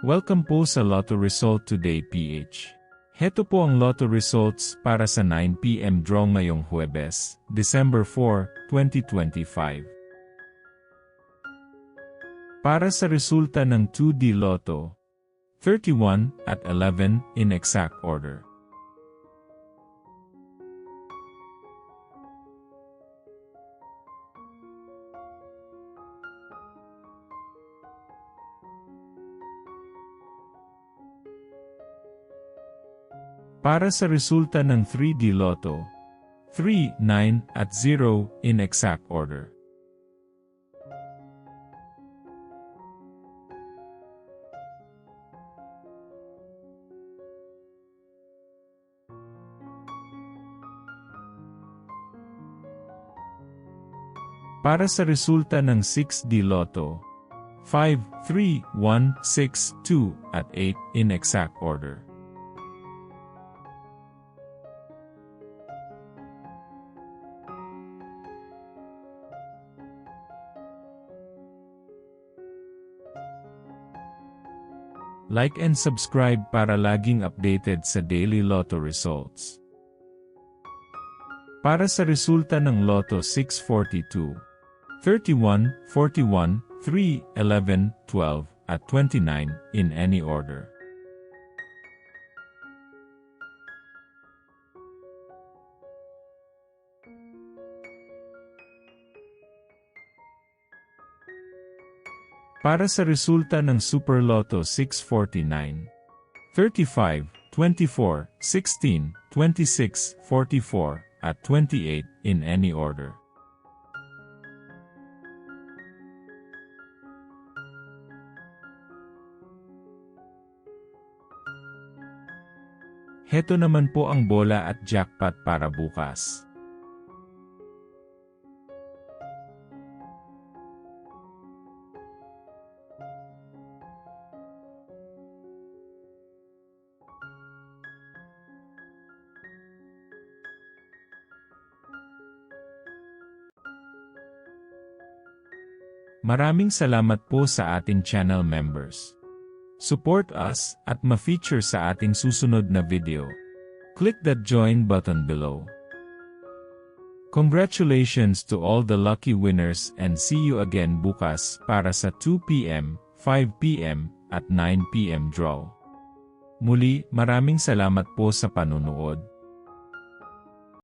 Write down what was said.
Welcome po sa Lotto Result Today PH. Heto po ang Lotto Results para sa 9 PM draw ngayong Huwebes, December 4, 2025. Para sa resulta ng 2D Lotto, 31 at 11 in exact order. Para sa resulta ng 3D Lotto, 3, 9 at 0 in exact order. Para sa resulta ng 6D Lotto, 5, 3, 1, 6, 2 at 8 in exact order. Like and subscribe para laging updated sa daily Lotto results. Para sa resulta ng Lotto 642, 31, 41, 3, 11, 12, at 29 in any order. Para sa resulta ng Super Lotto 649, 35, 24, 16, 26, 44, at 28 in any order. Heto naman po ang bola at jackpot para bukas. Maraming salamat po sa ating channel members. Support us at ma-feature sa ating susunod na video. Click that join button below. Congratulations to all the lucky winners and see you again bukas para sa 2 PM, 5 PM, at 9 PM draw. Muli, maraming salamat po sa panunood.